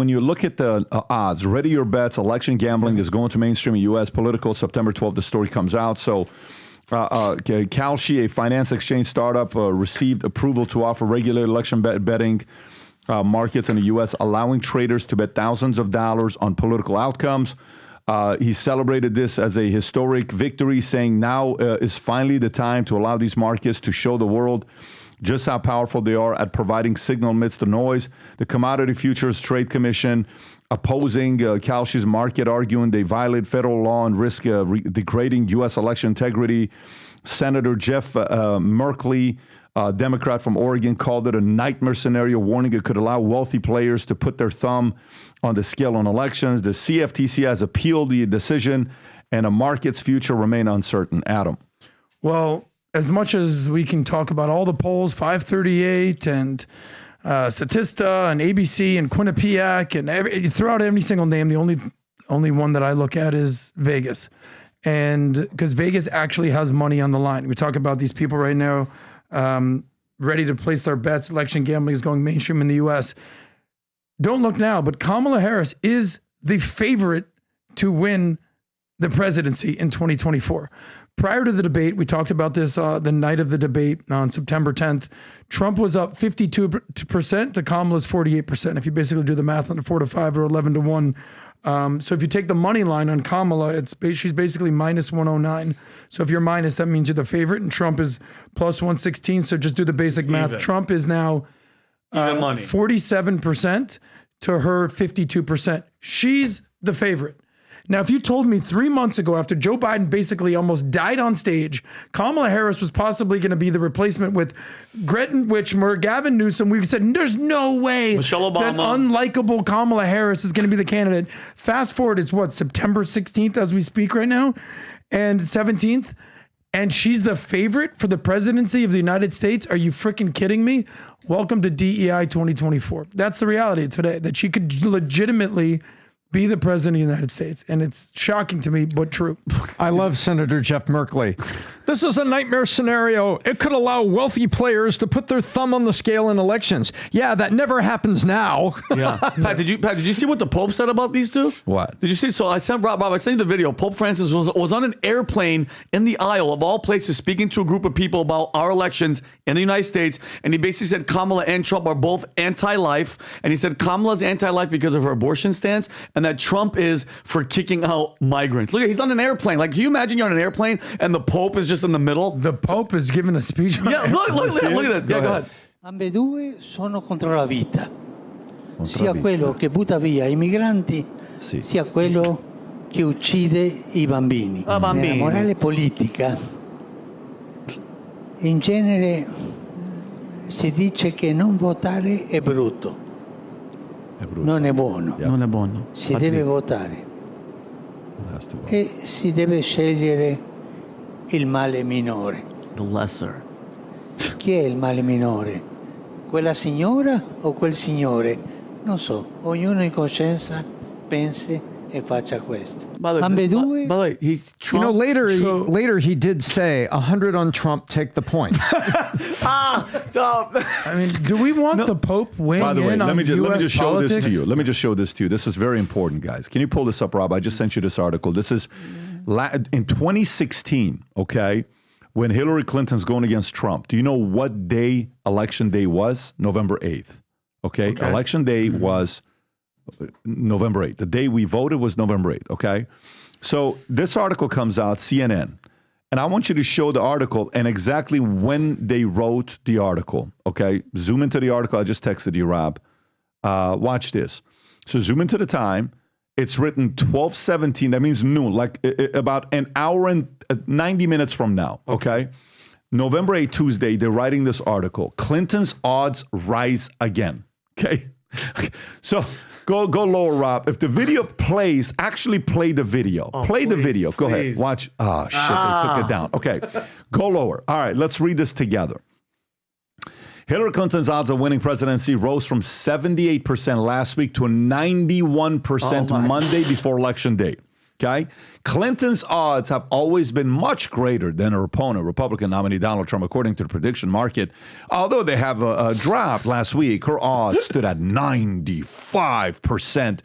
when you look at the odds, ready your bets, election gambling is going to mainstream in U.S. political. September 12th, the story comes out. So Kalshi, a finance exchange startup, received approval to offer regulated election betting markets in the U.S., allowing traders to bet thousands of dollars on political outcomes. He celebrated this as a historic victory, saying now is finally the time to allow these markets to show the world just how powerful they are at providing signal amidst the noise. The Commodity Futures Trade Commission opposing Kalshi's market, arguing they violate federal law and risk degrading U.S. election integrity. Senator Jeff Merkley, Democrat from Oregon, called it a nightmare scenario, warning it could allow wealthy players to put their thumb on the scale on elections. The CFTC has appealed the decision, and a market's future remain uncertain. Adam. Well, as much as we can talk about all the polls, 538 and Statista and ABC and Quinnipiac, and you throw out every single name, the only one that I look at is Vegas. And because Vegas actually has money on the line. We talk about these people right now ready to place their bets. Election gambling is going mainstream in the U.S. Don't look now, but Kamala Harris is the favorite to win the presidency in 2024. Prior to the debate, we talked about this the night of the debate on September 10th. Trump was up 52% to Kamala's 48%. If you basically do the math on the 4 to 5 or 11 to 1. So if you take the money line on Kamala, she's basically minus 109. So if you're minus, that means you're the favorite, and Trump is plus 116. So just do the basic math. Even. Trump is now 47% to her 52%. She's the favorite. Now, if you told me 3 months ago, after Joe Biden basically almost died on stage, Kamala Harris was possibly going to be the replacement with Gretchen Whitmer, Gavin Newsom, we said, there's no way Michelle Obama. that unlikable Kamala Harris is going to be the candidate. Fast forward, it's what, September 16th as we speak right now, and 17th, and she's the favorite for the presidency of the United States. Are you freaking kidding me? Welcome to DEI 2024. That's the reality today, that she could legitimately be the president of the United States. And it's shocking to me, but true. I love Senator Jeff Merkley. This is a nightmare scenario. It could allow wealthy players to put their thumb on the scale in elections. Yeah, that never happens now. Yeah. Pat, did you see what the Pope said about these two? What? Did you see? So I sent Rob, I sent you the video. Pope Francis was on an airplane in the aisle of all places speaking to a group of people about our elections in the United States. And he basically said Kamala and Trump are both anti-life. And he said Kamala's anti-life because of her abortion stance, and that Trump is for kicking out migrants. Look, he's on an airplane. Like, can you imagine you're on an airplane and the Pope is just in the middle? The Pope is giving a speech. Yeah, look at this. Go ahead. Ambedue sono contro la vita, sia quello che butta via i migranti, sia quello che uccide i bambini. Bambini. Nella morale politica, in genere si dice che non votare è brutto. Non è buono. Non è buono. Si deve votare. E si deve scegliere il male minore. The lesser. Chi è il male minore? Quella signora o quel signore? Non so, ognuno in coscienza pensi e faccia questo. By the way, he's Trump. You know, later he did say 100 on Trump, take the points. I mean, do we want the Pope weighing By the way, in let on me U.S. just show politics? this to you. Let me just show this to you. This is very important, guys. Can you pull this up, Rob? I just sent you this article. This is in 2016, okay, when Hillary Clinton's going against Trump. Do you know what day election day was? November 8th. Okay? Election day was November 8th. The day we voted was November 8th, okay? So this article comes out, CNN, and I want you to show the article and exactly when they wrote the article, okay? Zoom into the article. I just texted you, Rob. Watch this. So zoom into the time. It's written 12:17. That means noon, like about an hour and 90 minutes from now, okay? November 8th, Tuesday, they're writing this article. Clinton's odds rise again, okay? So go lower, Rob. If the video plays, actually play the video. The video. Go ahead. Watch. Oh, shit. They took it down. Okay. Go lower. All right. Let's read this together. Hillary Clinton's odds of winning presidency rose from 78% last week to 91% Monday before election day. Okay? Clinton's odds have always been much greater than her opponent, Republican nominee Donald Trump, according to the prediction market. Although they have dropped last week, her odds stood at 95%.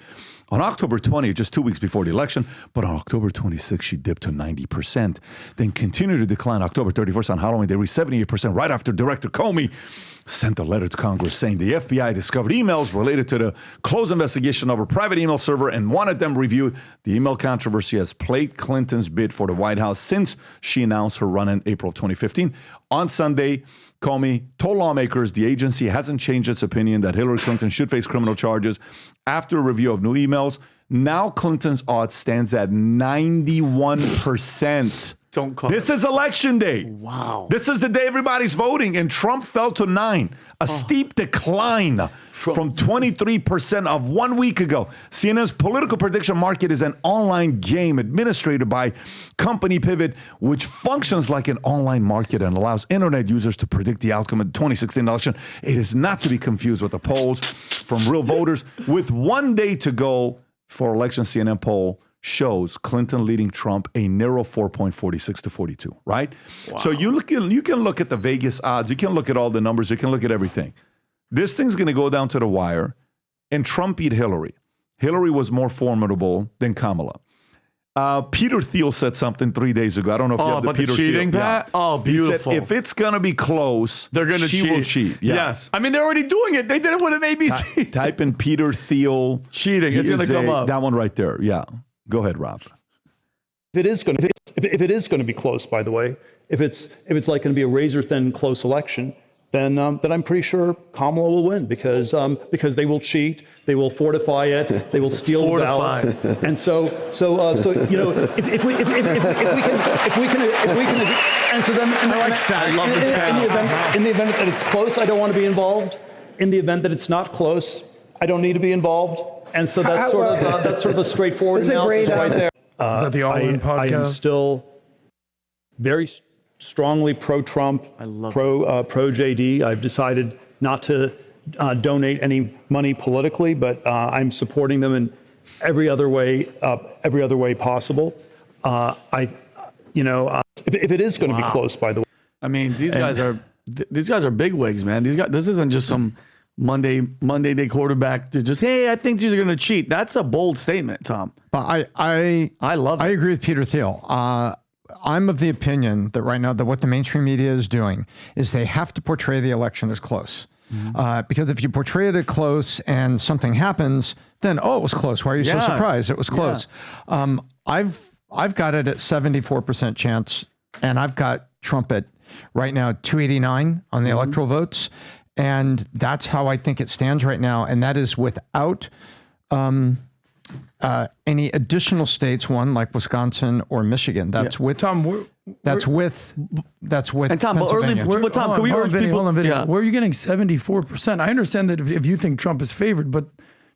On October 20th, just 2 weeks before the election, but on October 26th, she dipped to 90%, then continued to decline October 31st on Halloween. They reached 78% right after Director Comey sent a letter to Congress saying the FBI discovered emails related to the closed investigation of her private email server and wanted them reviewed. The email controversy has plagued Clinton's bid for the White House since she announced her run in April of 2015. On Sunday, Comey told lawmakers the agency hasn't changed its opinion that Hillary Clinton should face criminal charges after a review of new emails. Now Clinton's odds stands at 91%. Don't call This is election day. Wow. This is the day everybody's voting, and Trump fell to 9%. A steep decline from 23% of 1 week ago. CNN's political prediction market is an online game administered by Company Pivot, which functions like an online market and allows internet users to predict the outcome of the 2016 election. It is not to be confused with the polls from real voters. With 1 day to go for election, CNN poll shows Clinton leading Trump a narrow 4.46 to 42, right? Wow. So you can look at the Vegas odds, you can look at all the numbers, you can look at everything. This thing's going to go down to the wire, and Trump beat Hillary. Hillary was more formidable than Kamala. Peter Thiel said something 3 days ago. I don't know if you have the Peter cheating, Thiel. Pat? Yeah. Oh, beautiful. He said, if it's going to be close, they're going to cheat. She will cheat. Yeah. Yes. I mean, they're already doing it. They did it with an ABC. Type in Peter Thiel. Cheating. It's going to come up. That one right there. Yeah. Go ahead, Rob. If it is going to be close, by the way, if it's like going to be a razor thin close election, then I'm pretty sure Kamala will win because they will cheat, they will fortify it, they will steal the ballots, and so you know if we can answer them. In the event that it's close, I don't want to be involved. In the event that it's not close, I don't need to be involved. And so that's sort of a straightforward analysis right there. Is that the All-In podcast? I am still very strongly pro-Trump, pro-JD. I've decided not to donate any money politically, but I'm supporting them in every other way possible. If it is going to be close, by the way. I mean, these guys are bigwigs, man. This isn't just some Monday day quarterback to just, hey, I think these are going to cheat. That's a bold statement, Tom. But I love it. I agree with Peter Thiel. I'm of the opinion that right now that what the mainstream media is doing is they have to portray the election as close. Because if you portray it as close and something happens, then, it was close. Why are you so surprised? It was close. Yeah. I've got it at 74% chance, and I've got Trump at right now 289 on the electoral votes. And that's how I think it stands right now. And that is without any additional states, one like Wisconsin or Michigan. That's with Tom. That's with and Tom, but Pennsylvania. Tom, can we urge people? Hold on, Vinny. Yeah. Where are you getting 74%? I understand that if you think Trump is favored, but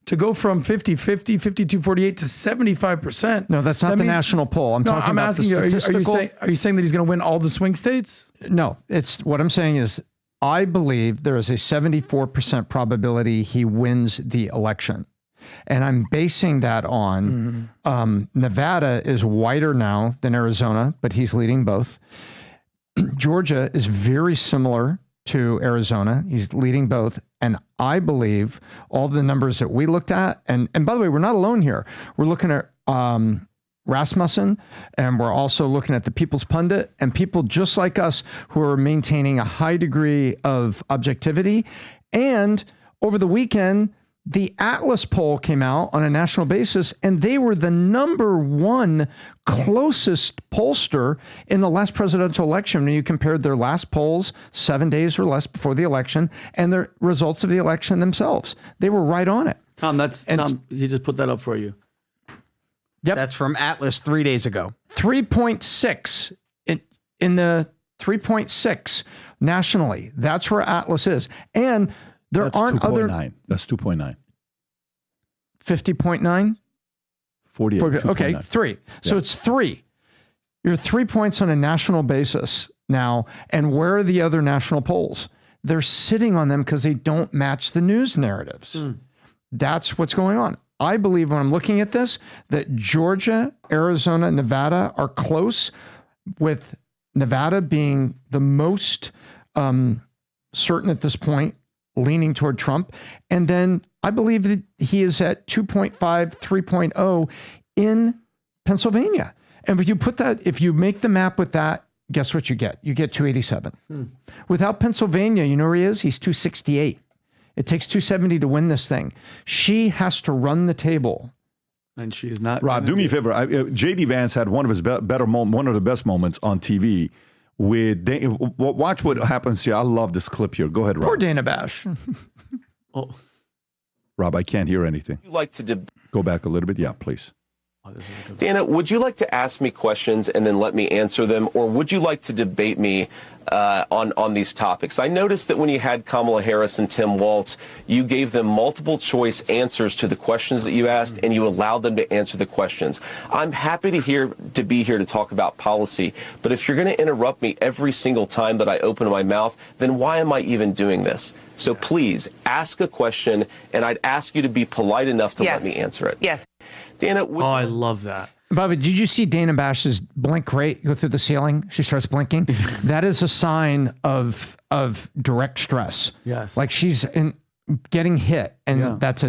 to go from 50-50, 52-48 to 75%. No, that's not the national poll. I'm talking about asking the statistical. Are you saying that he's going to win all the swing states? No, what I'm saying is I believe there is a 74% probability he wins the election. And I'm basing that on Nevada is wider now than Arizona, but he's leading both. Georgia is very similar to Arizona. He's leading both. And I believe all the numbers that we looked at, and by the way, we're not alone here. We're looking at Rasmussen, and we're also looking at the People's Pundit and people just like us who are maintaining a high degree of objectivity. And over the weekend, the Atlas poll came out on a national basis, and they were the #1 closest pollster in the last presidential election. When you compared their last polls 7 days or less before the election and the results of the election themselves, they were right on it. Tom, Tom, he just put that up for you. Yep. That's from Atlas 3 days ago. 3.6 in the 3.6 nationally. That's where Atlas is. And there aren't 2.9. That's 2.9. 50.9? 48. Okay, 3. Yeah. So it's 3. You're 3 points on a national basis now. And where are the other national polls? They're sitting on them because they don't match the news narratives. That's what's going on. I believe when I'm looking at this, that Georgia, Arizona, and Nevada are close, with Nevada being the most certain at this point, leaning toward Trump. And then I believe that he is at 2.5, 3.0 in Pennsylvania. And if you make the map with that, guess what you get? You get 287. Without Pennsylvania, you know where he is? He's 268. It takes 270 to win this thing. She has to run the table. And she's not. Rob, do me a favor. J.D. Vance had one of his one of the best moments on TV. Watch what happens here. I love this clip here. Go ahead, Rob. Poor Dana Bash. Rob, I can't hear anything. Would you like to go back a little bit? Yeah, please. Dana, would you like to ask me questions and then let me answer them, or would you like to debate me on these topics? I noticed that when you had Kamala Harris and Tim Walz, you gave them multiple choice answers to the questions that you asked, and you allowed them to answer the questions. I'm happy to be here to talk about policy, but if you're going to interrupt me every single time that I open my mouth, then why am I even doing this? So please ask a question, and I'd ask you to be polite enough to let me answer it. Yes. Dana, I love that. Bobby, did you see Dana Bash's blink rate go through the ceiling? She starts blinking. That is a sign of direct stress. Yes. Like she's getting hit. And that's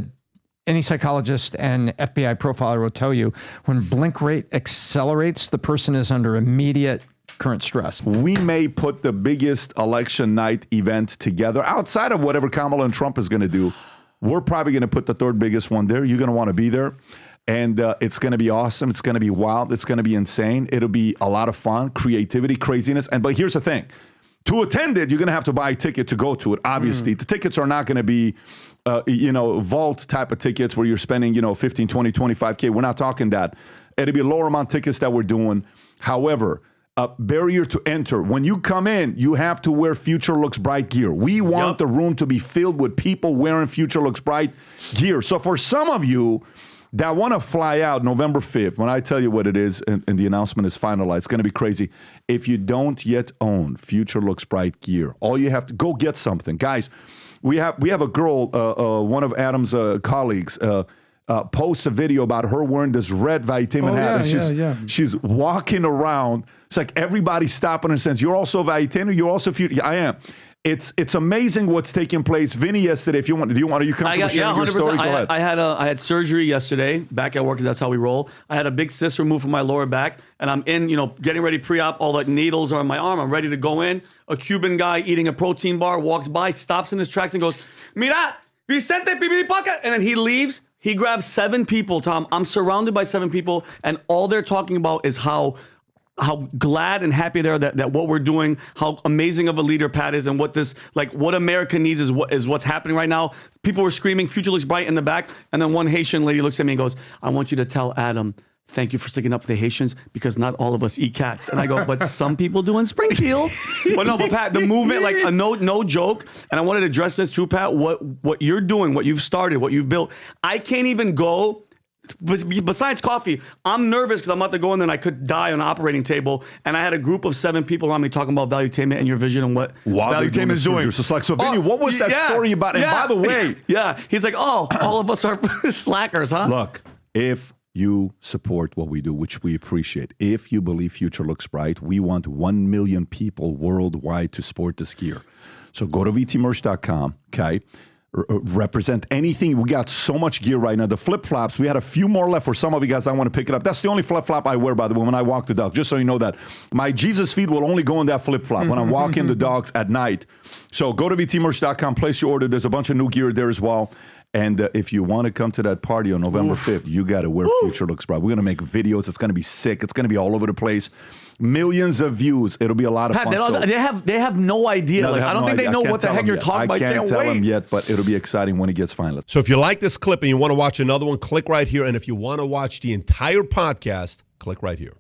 any psychologist and FBI profiler will tell you, when blink rate accelerates, the person is under immediate current stress. We may put the biggest election night event together outside of whatever Kamala and Trump is going to do. We're probably going to put the third biggest one there. You're going to want to be there. And it's going to be awesome. It's going to be wild. It's going to be insane. It'll be a lot of fun, creativity, craziness. But here's the thing. To attend it, you're going to have to buy a ticket to go to it, obviously. The tickets are not going to be, vault type of tickets where you're spending, 15, 20, 25K. We're not talking that. It'll be lower amount tickets that we're doing. However, a barrier to enter. When you come in, you have to wear Future Looks Bright gear. We want the room to be filled with people wearing Future Looks Bright gear. So for some of you that want to fly out November 5th, when I tell you what it is and the announcement is finalized, it's going to be crazy. If you don't yet own Future Looks Bright gear, all you have to go get something. Guys, we have a girl, one of Adam's colleagues, posts a video about her wearing this red Valuetainment hat. And she's walking around. It's like everybody's stopping and says, "You're also Valuetainer? You're also Future?" I am. It's amazing what's taking place. Vinny, yesterday, if you want, are you comfortable sharing your story? Go ahead. I had surgery yesterday back at work, because that's how we roll. I had a big cyst removed from my lower back, and I'm in, getting ready pre-op. All the needles are on my arm. I'm ready to go in. A Cuban guy eating a protein bar walks by, stops in his tracks, and goes, "Mira, Vicente Pipiripaca," and then he leaves. He grabs 7 people, Tom. I'm surrounded by 7 people, and all they're talking about is how glad and happy they are that what we're doing, how amazing of a leader Pat is, and what America needs is what's happening right now. People were screaming, "Future Looks Bright" in the back, and then one Haitian lady looks at me and goes, "I want you to tell Adam, thank you for sticking up for the Haitians, because not all of us eat cats." And I go, "But some people do in Springfield." But Pat, the movement, no joke. And I wanted to address this too, Pat. What you're doing, what you've started, what you've built. I can't even go. Besides coffee, I'm nervous because I'm about to go in there and I could die on an operating table. And I had a group of 7 people around me talking about Valuetainment and your vision and what Valuetainment is doing. So Vinny, what was that story about? And by the way, he's like, "Oh, all of us are slackers, huh?" Look, if you support what we do, which we appreciate, if you believe Future Looks Bright, we want 1 million people worldwide to sport this gear. So go to vtmerch.com, okay? Represent anything. We got so much gear right now. The flip-flops, we had a few more left for some of you guys. I want to pick it up. That's the only flip-flop I wear, by the way, when I walk the dog, just so you know that. My Jesus feet will only go in that flip-flop when I'm walking the dogs at night. So go to vtmerch.com, place your order. There's a bunch of new gear there as well. And if you want to come to that party on November 5th, you got to wear Future Looks Bright. We're going to make videos. It's going to be sick. It's going to be all over the place. Millions of views. It'll be a lot of fun. They have no idea. No, I don't think they know what the heck you're talking about. I can't tell them yet, but it'll be exciting when it gets finalized. So if you like this clip and you want to watch another one, click right here. And if you want to watch the entire podcast, click right here.